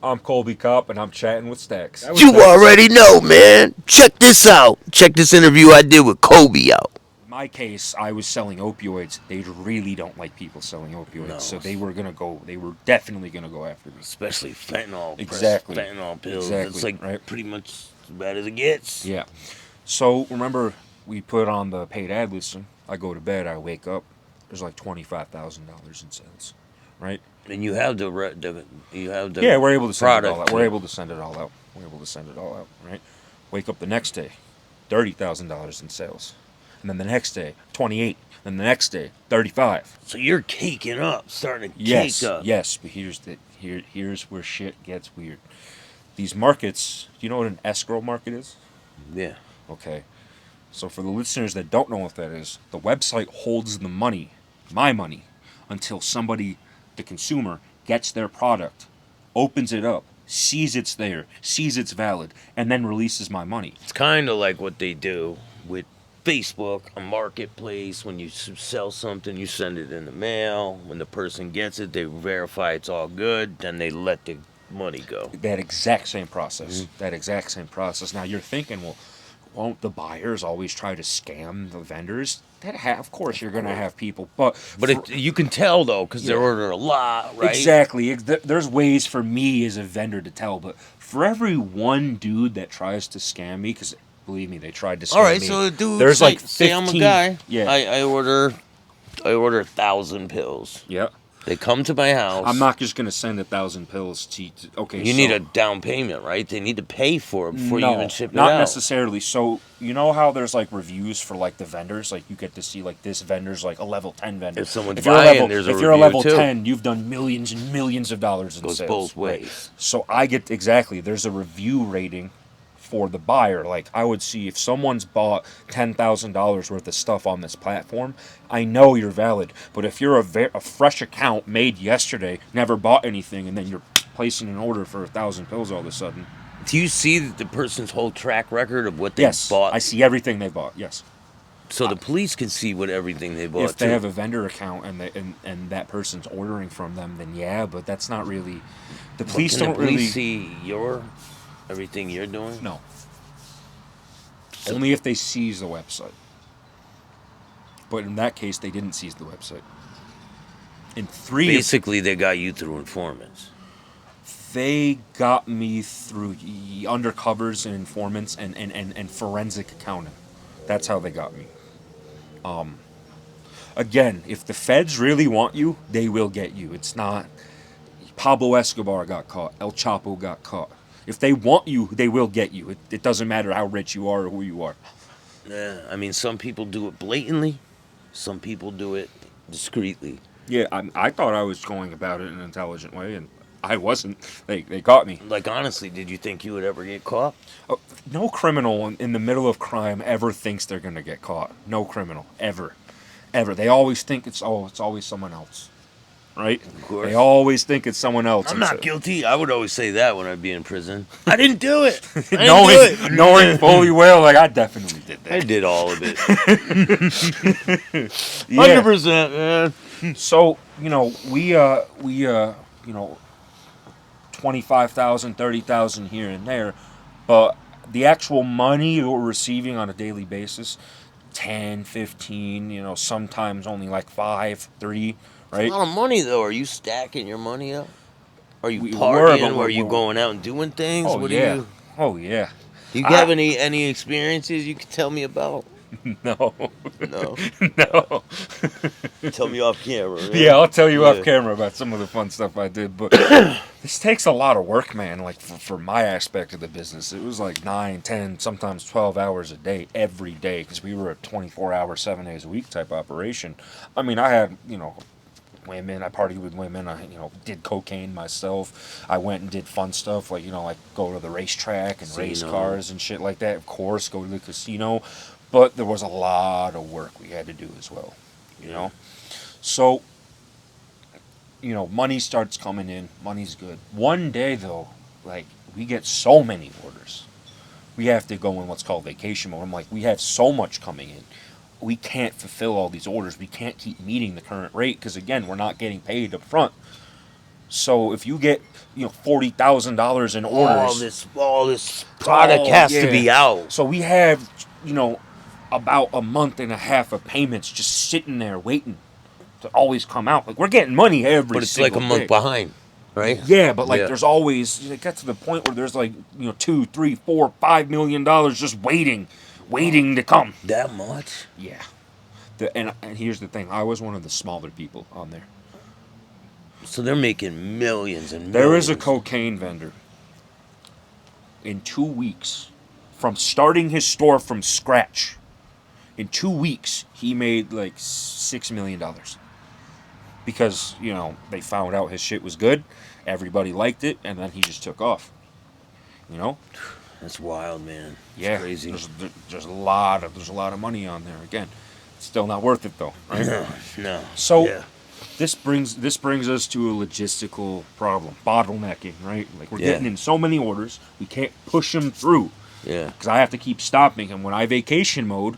I'm Colby Kopp, and I'm chatting with Staxx. You already know, man. Check this out. Check this interview I did with Kobe out. In my case, I was selling opioids. They really don't like people selling opioids, No, so they were gonna go. They were definitely gonna go after me. especially fentanyl. Exactly. Fentanyl pills. Exactly. It's like right. pretty much as bad as it gets. Yeah. So remember, we put on the paid ad listing. I go to bed. I wake up. There's like $25,000 in sales, right? And you have the you have the Yeah, we're able to send it all product. out. We're able to send it all out. We're able to send it all out, right? Wake up the next day, $30,000 in sales, and then the next day, 28. Then the next day, 35. So you're caking up, starting to Yes, cake up. yes. But here's where shit gets weird. These markets. Do you know what an escrow market is? Yeah. Okay. So for the listeners that don't know what that is, the website holds the money, my money, until somebody, the consumer, gets their product, opens it up, sees it's there, sees it's valid, and then releases my money. It's kind of like what they do with Facebook, a marketplace. When you sell something, you send it in the mail. When the person gets it, they verify it's all good. Then they let the money go. That exact same process. That exact same process. Now you're thinking, well, won't the buyers always try to scam the vendors? Of course, you're going to have people, but You can tell though, because they Yeah. order a lot, right? exactly. There's ways for me as a vendor to tell, but for every one dude that tries to scam me, because believe me, they tried to scam All right, me. so dude, there's say, like 15. say I'm a guy. Yeah. I order 1,000 pills. Yeah. They come to my house. I'm not just gonna send 1,000 pills to. Okay. You need a down payment, right? They need to pay for it before you no, even ship it not out. necessarily. So you know how there's like reviews for like the vendors, like you get to see like this vendor's like a level 10 vendor. If someone's you're a buying, level, there's a if you're a review, level too. 10, you've done millions and millions of dollars in Goes sales. both right? ways. So I get exactly. There's a review rating for the buyer. Like I would see if someone's bought $10,000 worth of stuff on this platform, I know you're valid. But if you're a fresh account made yesterday, never bought anything, and then you're placing an order for 1,000 pills all of a sudden. Do you see the person's whole track record of what they Yes, bought? I see everything they bought. Yes. So the police can see what everything they bought. If they too. have a vendor account and that person's ordering from them, then yeah, but that's not really. The But police can don't the police really. see everything you're doing? No. Only if they seize the website. But in that case, they didn't seize the website. In three, Basically, they got you through informants. they got me through undercovers and informants and forensic accounting. That's how they got me. Again, if the feds really want you, they will get you. It's not. Pablo Escobar got caught. El Chapo got caught. If they want you, they will get you. It doesn't matter how rich you are or who you are. Yeah, I mean, some people do it blatantly. Some people do it discreetly. Yeah, I thought I was going about it in an intelligent way, and I wasn't. They caught me. Like, honestly, did you think you would ever get caught? Oh, no criminal in the middle of crime ever thinks they're going to get caught. No criminal. Ever. Ever. They always think it's always someone else. Right? Of course. They always think it's someone else. I'm It's not guilty. I would always say that when I'd be in prison. I didn't do it. I didn't knowing, do it. knowing fully well, like I definitely did that. I did all of it. Yeah. 100%, man. So, we 25,000, 30,000 here and there, but the actual money that we're receiving on a daily basis, 10, 15, sometimes only like 5, 3, right? A lot of money, though. Are you stacking your money up? Are you We were, partying? but Are you we're- going out and doing things? Oh, What yeah. do you... Oh, yeah. Do you have any experiences you could tell me about? No. No. No. Tell me off camera. Man. Yeah, I'll tell you Yeah. off camera about some of the fun stuff I did, but this takes a lot of work, man. Like for my aspect of the business, it was like 9, 10, sometimes 12 hours a day, every day, because we were a 24-hour, 7 days a week type operation. I mean, I had, women. I partied with women. I, did cocaine myself. I went and did fun stuff like, like go to the racetrack and race Casino. cars and shit like that. Of course, go to the casino. But there was a lot of work we had to do as well, So, money starts coming in. Money's good. One day, though, like, we get so many orders. We have to go in what's called vacation mode. I'm like, we have so much coming in. We can't fulfill all these orders. We can't keep meeting the current rate because, again, we're not getting paid up front. So if you get, $40,000 in orders, all this product has to be out. So we have, about a month and a half of payments just sitting there waiting to always come out. Like, we're getting money every But it's single like a month day. behind, right? Yeah, but there's always, it gets to the point where there's $2, $3, $4, $5 million just waiting to come. That much? Yeah. And here's the thing, I was one of the smaller people on there. So they're making millions and millions. There is a cocaine vendor. In 2 weeks, from starting his store from scratch, in 2 weeks, he made like $6 million. Because, they found out his shit was good, everybody liked it, and then he just took off. That's wild, man. It's yeah, crazy. There's a lot of money on there. Again, it's still not worth it though, right? No. So yeah. this brings us to a logistical problem, bottlenecking, right? Like, we're getting in so many orders, we can't push them through. Yeah. Because I have to keep stopping. And when I vacation mode,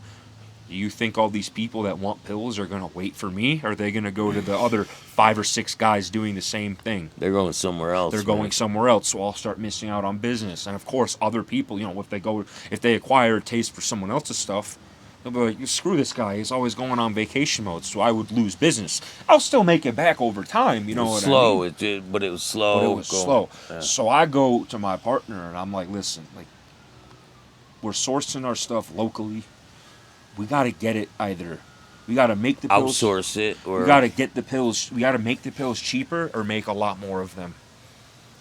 do you think all these people that want pills are going to wait for me? Or are they going to go to the other 5 or 6 guys doing the same thing? They're going somewhere else. They're going somewhere else, so I'll start missing out on business. And of course, other people, if they acquire a taste for someone else's stuff, they'll be like, screw this guy, he's always going on vacation mode, so I would lose business. I'll still make it back over time, you know what slow, I mean? it did, but it was slow. But it was slow. Yeah. So I go to my partner and I'm like, listen, we're sourcing our stuff locally. We got to get it either. We got to make the pills. Outsource it. Or we got to get the pills. We got to make the pills cheaper or make a lot more of them.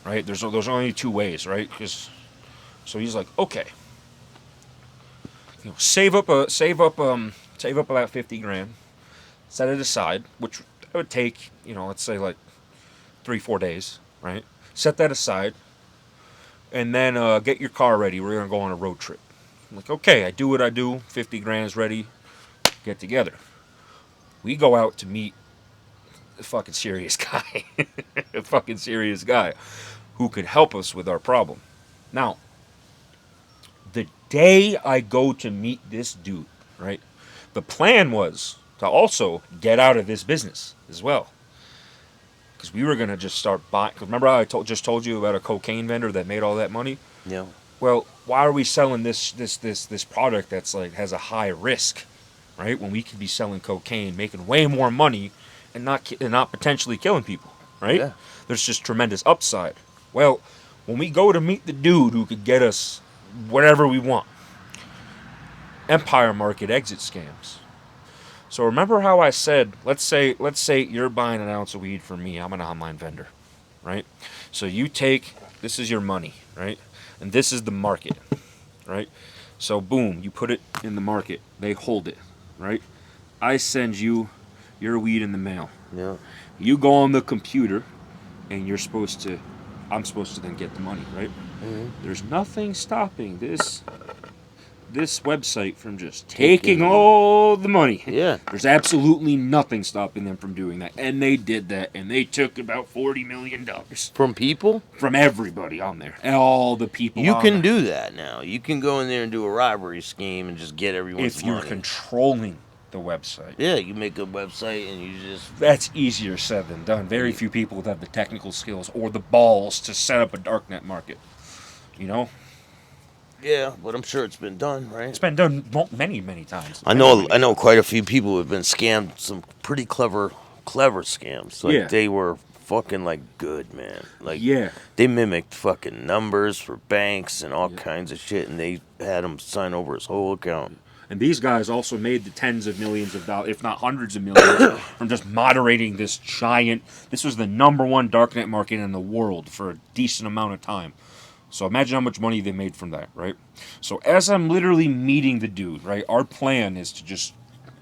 Right? There's only 2 ways, right? So he's like, okay. Save up about $50,000. Set it aside, which would take, let's say 3-4 days, right? Set that aside. And then get your car ready. We're going to go on a road trip. I'm like, okay, I do what I do. $50,000 ready. Get together. We go out to meet a fucking serious guy. A fucking serious guy who could help us with our problem. Now, the day I go to meet this dude, right, the plan was to also get out of this business as well. Because we were going to just start buying. Because remember how I just told you about a cocaine vendor that made all that money? Yeah. Well, why are we selling this product that's has a high risk, right? When we could be selling cocaine, making way more money, and not potentially killing people, right? Yeah. There's just tremendous upside. Well, when we go to meet the dude who could get us whatever we want, Empire Market exit scams. So remember how I said, let's say you're buying an ounce of weed from me. I'm an online vendor, right? So this is your money, right? And this is the market, right? So boom, you put it in the market. They hold it, right? I send you your weed in the mail. Yeah. You go on the computer, and I'm supposed to then get the money, right? Mm-hmm. There's nothing stopping this website from just taking all the money. Yeah. There's absolutely nothing stopping them from doing that. And they did that, and they took about $40 million. From people? From everybody on there. All the people You on can there. do that now. You can go in there and do a robbery scheme and just get everyone's money. If you're controlling the website. Yeah, you make a website and you just... That's easier said than done. Very few people have the technical skills or the balls to set up a darknet market. Yeah, but I'm sure it's been done, right? It's been done many, many times. I know quite a few people who have been scammed, some pretty clever scams. They were fucking good, man. They mimicked fucking numbers for banks and all kinds of shit, and they had him sign over his whole account. And these guys also made the tens of millions of dollars, if not hundreds of millions, from just moderating this giant... This was the #1 darknet market in the world for a decent amount of time. So imagine how much money they made from that, right? So as I'm literally meeting the dude, right, our plan is to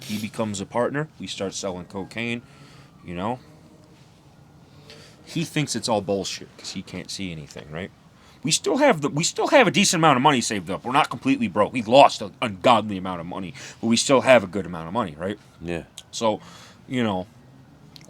he becomes a partner, we start selling cocaine, He thinks it's all bullshit because he can't see anything, right? We still have a decent amount of money saved up. We're not completely broke. We've lost an ungodly amount of money, but we still have a good amount of money, right? Yeah. So,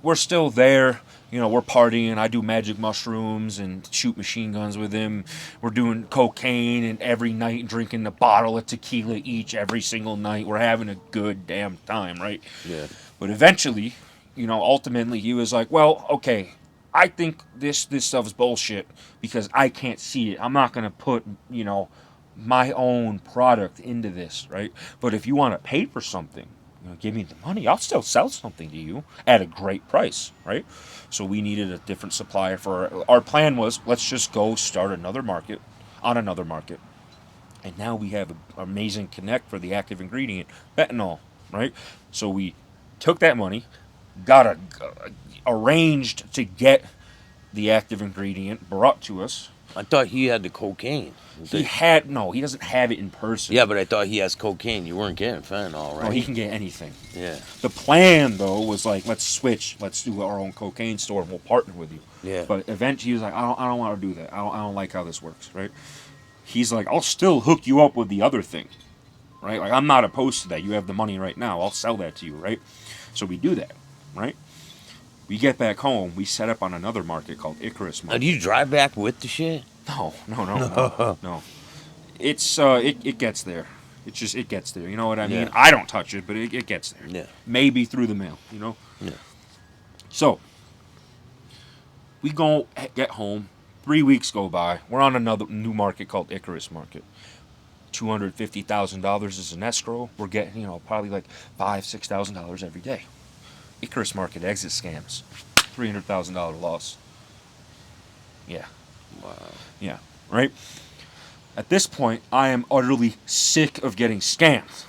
we're still there. We're partying. I do magic mushrooms and shoot machine guns with him. We're doing cocaine and every night drinking a bottle of tequila each every single night. We're having a good damn time, right? Yeah. But eventually, ultimately he was like, well, okay, I think this stuff is bullshit because I can't see it. I'm not gonna put, my own product into this, right? But if you want to pay for something, give me the money. I'll still sell something to you at a great price, right? So we needed a different supplier for our plan was let's just go start another market on another market. And now we have an amazing connect for the active ingredient, fentanyl, right? So we took that money, got arranged to get the active ingredient brought to us. I thought he had the cocaine. He doesn't have it in person. Yeah, but I thought he has cocaine. You weren't getting fentanyl, right? No, he can get anything. Yeah. The plan, though, was like, let's switch. Let's do our own cocaine store, and we'll partner with you. Yeah. But eventually, he was like, I don't want to do that. I don't like how this works, right? He's like, I'll still hook you up with the other thing, right? Like, I'm not opposed to that. You have the money right now. I'll sell that to you, right? So we do that, right? We get back home. We set up on another market called Icarus Market. Now, do you drive back with the shit? No. It's it gets there. It gets there. You know what I mean? Yeah. I don't touch it, but it gets there. Yeah. Maybe through the mail. Yeah. So we go get home. 3 weeks go by. We're on another new market called Icarus Market. $250,000 is an escrow. We're getting probably like $5,000-$6,000 every day. Icarus Market exit scams. $300,000 loss. Yeah. Wow. Yeah. Right? At this point, I am utterly sick of getting scammed.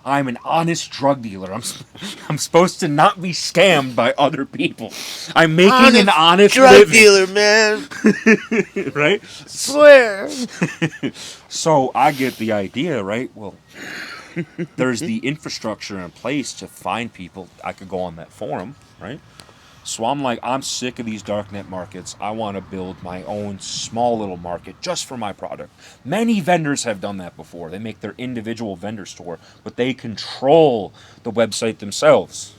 I'm an honest drug dealer. I'm supposed to not be scammed by other people. I'm making an honest drug living. dealer, man. Right? Swear. So I get the idea, right? Well, there's the infrastructure in place to find people. I could go on that forum, right? So I'm like, I'm sick of these darknet markets. I want to build my own small little market just for my product. Many vendors have done that before. They make their individual vendor store, but they control the website themselves,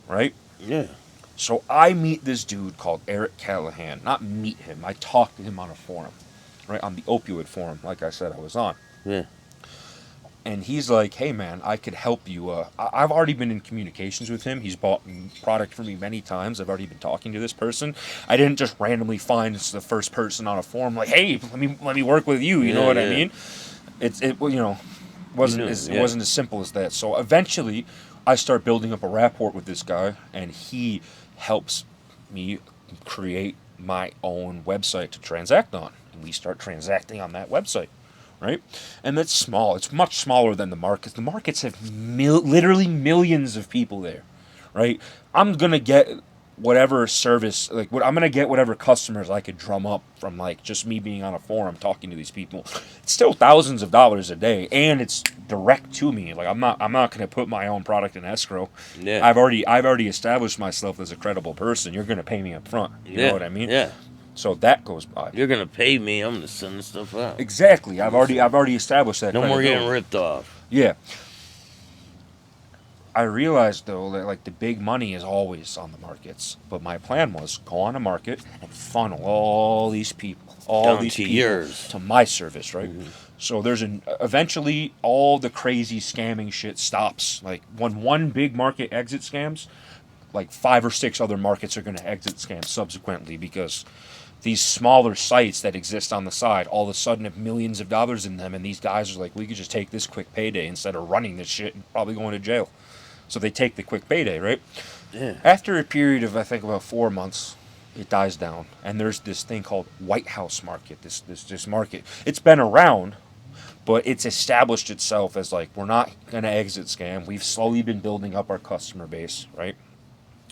right? Yeah. So I meet this dude called Eric Callahan. Not meet him. I talked to him on a forum, right? On the opioid forum, like I said I was on. Yeah. And he's like, hey, man, I could help you. I've already been in communications with him. He's bought product from me many times. I've already been talking to this person. I didn't just randomly find the first person on a forum like, hey, let me work with you. You know what I mean? It wasn't as simple as that. So eventually, I start building up a rapport with this guy, and he helps me create my own website to transact on. And we start transacting on that website. Right? And that's small. It's much smaller than the markets. The markets have literally millions of people there, right? I'm going to get whatever service, I'm going to get whatever customers I could drum up from, just me being on a forum talking to these people. It's still thousands of dollars a day, and it's direct to me. I'm not going to put my own product in escrow. Yeah. I've already established myself as a credible person. You're going to pay me up front. You know what I mean? Yeah. So that goes by. You're gonna pay me. I'm gonna send the stuff out. Exactly. I've already established that. No more getting ripped off. Yeah. I realized though that the big money is always on the markets, but my plan was go on a market and funnel all these people, yours to my service, right? Mm-hmm. So eventually all the crazy scamming shit stops. When one big market exit scams, 5 or 6 other markets are going to exit scams subsequently because these smaller sites that exist on the side all of a sudden have millions of dollars in them, and these guys are like, we could just take this quick payday instead of running this shit and probably going to jail. So they take the quick payday, right? Yeah. After a period of, I think, about 4 months, it dies down, and there's this thing called White House Market, this market. It's been around, but it's established itself as we're not going to exit scam. We've slowly been building up our customer base, right?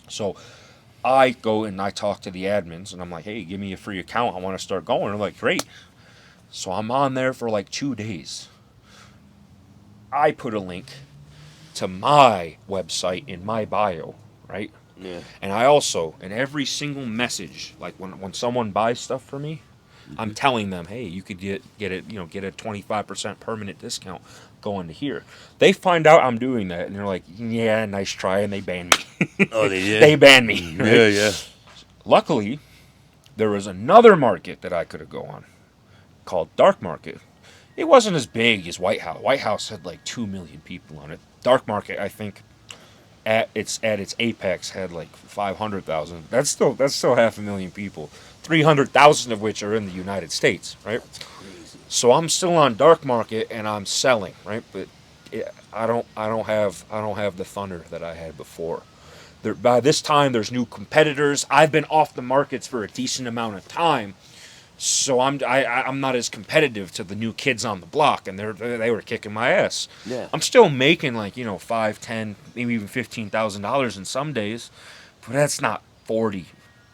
So I go and I talk to the admins, and I'm like, hey, give me a free account. I want to start going. They're like, great. So I'm on there for 2 days. I put a link to my website in my bio, right? Yeah. And I also, in every single message, when someone buys stuff from me, I'm telling them, hey, you could get a 25% permanent discount going to here. They find out I'm doing that, and they're like, yeah, nice try, and they ban me. Oh, they did? They ban me. Right? Yeah. Luckily, there was another market that I could have go on called Dark Market. It wasn't as big as White House. White House had 2 million people on it. Dark Market, I think, at its apex had like 500,000. That's still 500,000 people. 300,000 of which are in the United States, right? Crazy. So I'm still on dark market and I'm selling, right? But I don't have the thunder that I had before. By this time, there's new competitors. I've been off the markets for a decent amount of time, so I'm not as competitive to the new kids on the block, and they were kicking my ass. Yeah. I'm still making like $5, 10, maybe even $15,000 in some days, but that's not 40,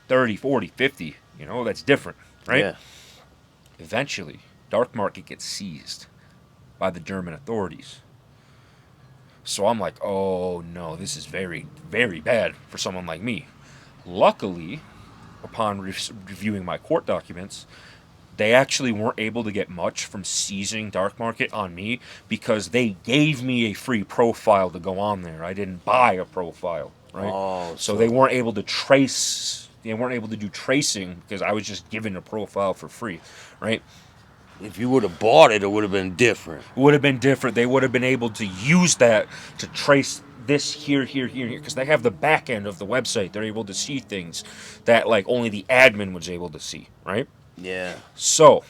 30, 40, 50. That's different, right? Yeah. Eventually, dark market gets seized by the German authorities. So I'm like, oh no, this is very, very bad for someone like me. Luckily, upon reviewing my court documents, they actually weren't able to get much from seizing dark market on me because they gave me a free profile to go on there. I didn't buy a profile, right? Oh, so they weren't able to trace. They weren't able to do tracing because I was just given a profile for free, right? if you would have bought it, it would have been different. It would have been different. They would have been able to use that to trace this here, because they have the back end of the website. They're able to see things that like only the admin was able to see, right? Yeah. So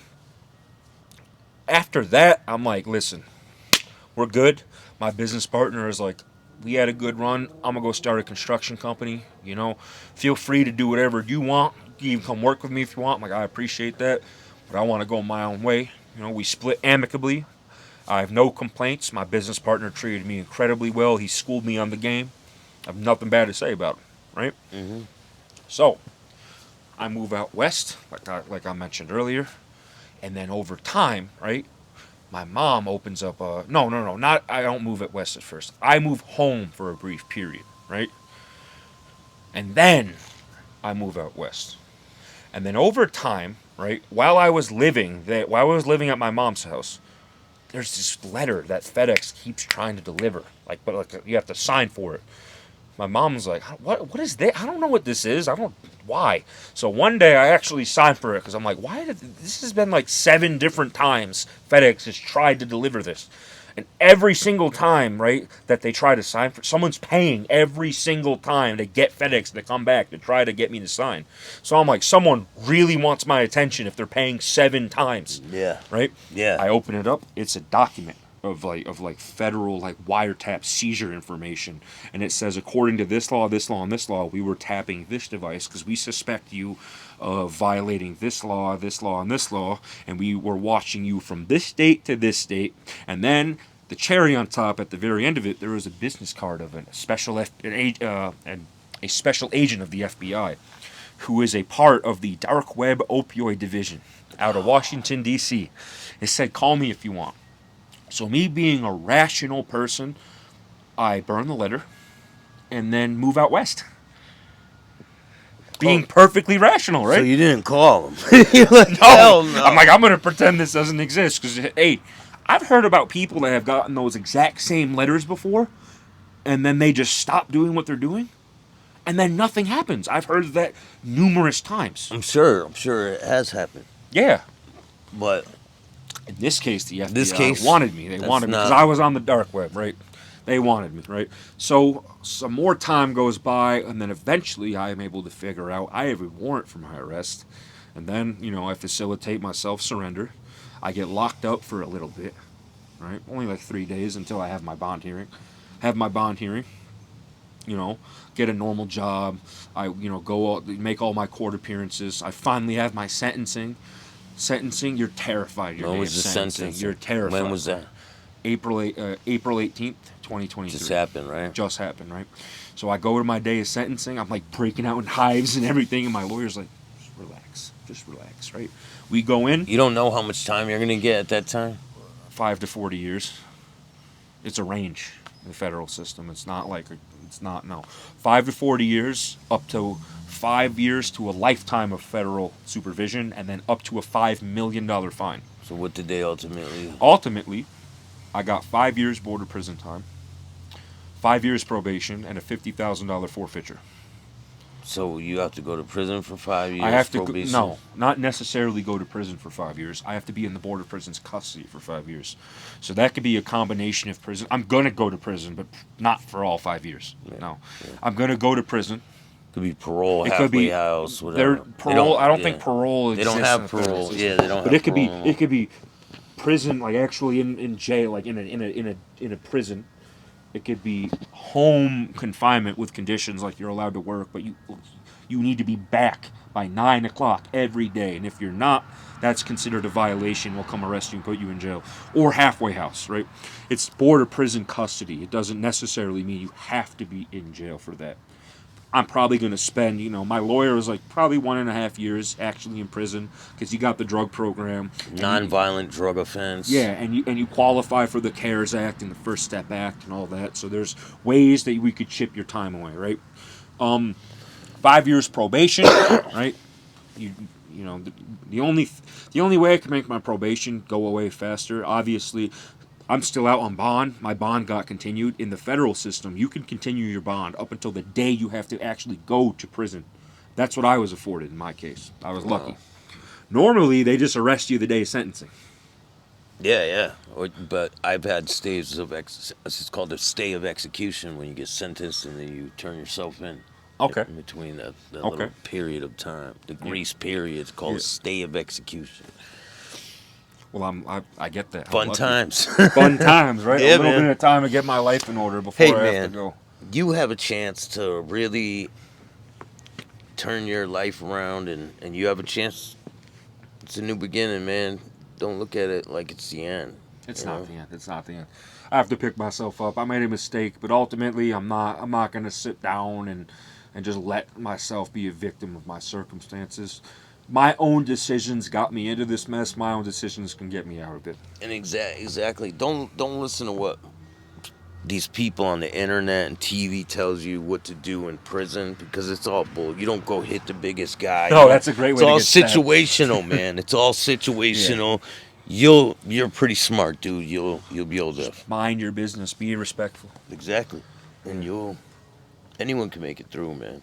after that, I'm like, listen, we're good. My business partner is like, we had a good run. I'm gonna go start a construction company. Feel free to do whatever you want. You can come work with me if you want. I'm like, I appreciate that, but I want to go my own way. We split amicably. I have no complaints. My business partner treated me incredibly well. He schooled me on the game. I have nothing bad to say about him, right? Mm-hmm. So I move out west, like I mentioned earlier, and then over time, right? My mom opens up a no, not I don't move at west at first. I move home for a brief period, right? And then I move out west. And then over time, right, while I was living at my mom's house, there's this letter that FedEx keeps trying to deliver. But you have to sign for it. My mom's like, what is this? I don't know what this is. Why? So one day I actually signed for it because I'm like, this has been like 7 different times FedEx has tried to deliver this. And every single time, right, that they try to sign for, someone's paying every single time to get FedEx to come back to try to get me to sign. So I'm like, someone really wants my attention if they're paying 7 times. Yeah. Right? Yeah. I open it up. It's a document of federal wiretap seizure information, and it says, according to this law, and this law, we were tapping this device because we suspect you of violating this law, and this law, and we were watching you from this date to this date. And then the cherry on top, at the very end of it, there was a business card of a special agent of the FBI, who is a part of the DarkWeb opioid division out of Washington D.C. It said, call me if you want. So me being a rational person, I burn the letter and then move out west. Being perfectly rational, right? So you didn't call him. You're like, hell no. I'm like, I'm going to pretend this doesn't exist. Because, hey, I've heard about people that have gotten those exact same letters before, and then they just stop doing what they're doing, and then nothing happens. I've heard of that numerous times. I'm sure it has happened. Yeah. But in this case, the FBI wanted me. They wanted me because I was on the dark web, right? They wanted me, right? So some more time goes by, and then eventually I am able to figure out I have a warrant for my arrest. And then, I facilitate my self-surrender. I get locked up for a little bit, right? Only like 3 days until I have my bond hearing. Get a normal job. I, go out, make all my court appearances. I finally have my sentencing. You're terrified. When was the sentencing? You're terrified. When was that? April 18th, 2023. Just happened, right? Just happened, right? So I go to my day of sentencing. I'm like breaking out in hives and everything, and my lawyer's like, just relax, right? We go in. You don't know how much time you're gonna get at that time? 5 to 40 years. It's a range in the federal system. It's not 5 to 40 years, up to 5 years to a lifetime of federal supervision, and then up to a $5 million fine. So what did they ultimately? Ultimately, I got 5 years border prison time, 5 years probation, and a $50,000 forfeiture. So you have to go to prison for 5 years. I have to probation? no, not necessarily go to prison for 5 years. I have to be in the Board of Prisons custody for 5 years. So that could be a combination of prison. I'm gonna go to prison, but not for all 5 years. No, I'm gonna go to prison. Could be parole, It halfway could be house, there whatever. parole. I don't think parole They exists. don't have in the federal parole. system. Yeah, they don't But have it could parole. be prison, like actually in jail, like in a prison. It could be home confinement with conditions like you're allowed to work, but you need to be back by 9 o'clock every day, and if you're not, that's considered a violation. We'll come arrest you and put you in jail. Or halfway house, right? It's board or prison custody. It doesn't necessarily mean you have to be in jail for that. I'm probably going to spend, my lawyer was like probably 1.5 years actually in prison because you got the drug program. Non-violent drug offense. Yeah, and you qualify for the CARES Act and the First Step Act and all that. So there's ways that we could chip your time away, right? 5 years probation, right? The only way I can make my probation go away faster, obviously, I'm still out on bond. My bond got continued. In the federal system, you can continue your bond up until the day you have to actually go to prison. That's what I was afforded in my case. I was lucky. Normally, they just arrest you the day of sentencing. Yeah. But I've had stays of it's called a stay of execution when you get sentenced and then you turn yourself in. Okay. In between that little period of time, the grace period is called a stay of execution. Well, I get that. Fun times. Fun times, right? Yeah, a little man. bit of time to get my life in order before I have to go. You have a chance to really turn your life around, and you have a chance. It's a new beginning, man. Don't look at it like it's the end. It's not the end. It's not the end. I have to pick myself up. I made a mistake, but ultimately, I'm not going to sit down and just let myself be a victim of my circumstances. My own decisions got me into this mess. My own decisions can get me out of it. And exactly. Don't listen to what these people on the internet and TV tells you what to do in prison because it's all bull. You don't go hit the biggest guy. No, that's a great way to get It's all situational, man. It's all situational. Yeah. You're pretty smart, dude. You'll be able to mind your business. Be respectful. Exactly. And anyone can make it through, man.